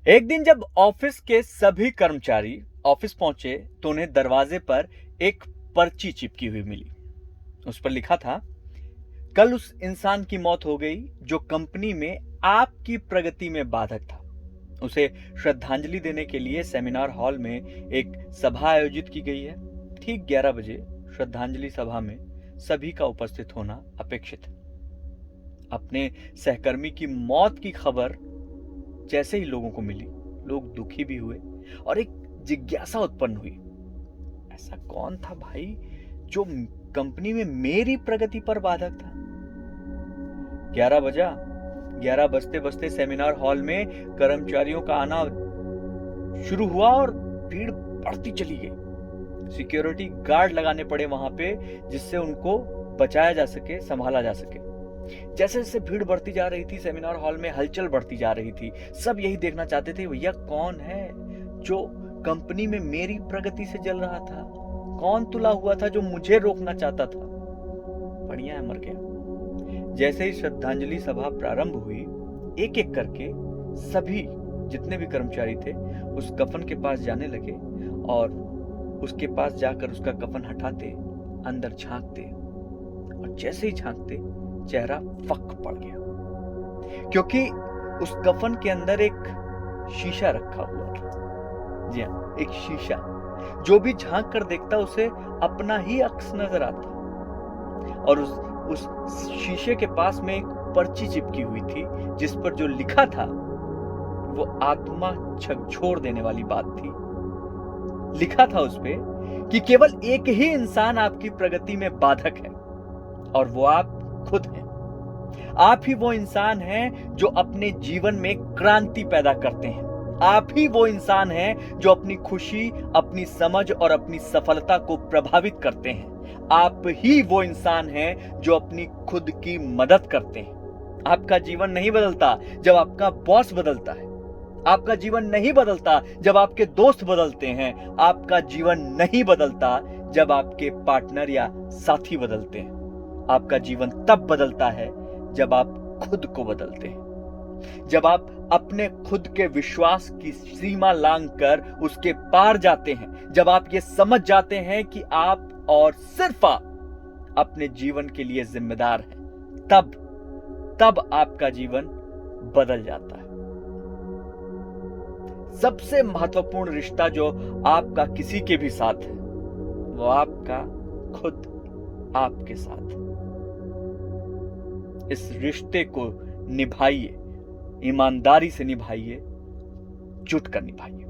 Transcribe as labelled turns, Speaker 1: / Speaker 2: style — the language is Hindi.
Speaker 1: एक दिन जब ऑफिस के सभी कर्मचारी ऑफिस पहुंचे तो उन्हें दरवाजे पर एक पर्ची चिपकी हुई मिली। उस पर लिखा था, कल उस इंसान की मौत हो गई जो कंपनी में आपकी प्रगति में बाधक था। उसे श्रद्धांजलि देने के लिए सेमिनार हॉल में एक सभा आयोजित की गई है। ठीक 11 बजे श्रद्धांजलि सभा में सभी का उपस्थित होना अपेक्षित है। अपने सहकर्मी की मौत की खबर जैसे ही लोगों को मिली, लोग दुखी भी हुए और एक जिज्ञासा उत्पन्न हुई। ऐसा कौन था भाई जो कंपनी में मेरी प्रगति पर बाधक था? 11 बजा। 11 बजते बजते सेमिनार हॉल में कर्मचारियों का आना शुरू हुआ और भीड़ बढ़ती चली गई। सिक्योरिटी गार्ड लगाने पड़े वहां पे, जिससे उनको बचाया जा सके, संभाला जा सके। जैसे जैसे भीड़ बढ़ती जा रही थी, सेमिनार हॉल में हलचल बढ़ती जा रही थी। सब यही देखना चाहते थे, भैया कौन है जो कंपनी में मेरी प्रगति से जल रहा था? कौन तुला हुआ था जो मुझे रोकना चाहता था? बढ़िया है, मर गया। जैसे ही श्रद्धांजलि सभा प्रारंभ हुई, एक एक करके सभी जितने भी कर्मचारी थे उस कफन के पास जाने लगे और उसके पास जाकर उसका कफन हटाते, अंदर झांकते, और जैसे ही झांकते चेहरा फक पड़ गया, क्योंकि उस कफन के अंदर एक शीशा रखा हुआ था। जी हाँ, एक शीशा। जो भी झांक कर देखता उसे अपना ही अक्स नजर आता। और उस शीशे के पास में एक पर्ची चिपकी हुई थी, जिस पर जो लिखा था वो आत्मा झकझोर देने वाली बात थी। लिखा था उस पे कि केवल एक ही इंसान आपकी प्रगति में बाधक है, और वो आप खुद हैं। आप ही वो इंसान हैं जो अपने जीवन में क्रांति पैदा करते हैं। आप ही वो इंसान हैं जो अपनी खुशी, अपनी समझ और अपनी सफलता को प्रभावित करते हैं। आप ही वो इंसान हैं जो अपनी खुद की मदद करते हैं। आपका जीवन नहीं बदलता जब आपका बॉस बदलता है। आपका जीवन नहीं बदलता जब आपके दोस्त बदलते हैं। आपका जीवन नहीं बदलता जब आपके पार्टनर या साथी बदलते हैं। आपका जीवन तब बदलता है जब आप खुद को बदलते हैं, जब आप अपने खुद के विश्वास की सीमा लांघकर उसके पार जाते हैं, जब आप ये समझ जाते हैं कि आप और सिर्फ आप अपने जीवन के लिए जिम्मेदार हैं, तब आपका जीवन बदल जाता है। सबसे महत्वपूर्ण रिश्ता जो आपका किसी के भी साथ है, वो आपका खुद आपके साथ है। इस रिश्ते को निभाइए, ईमानदारी से निभाइए, जुट कर निभाइए।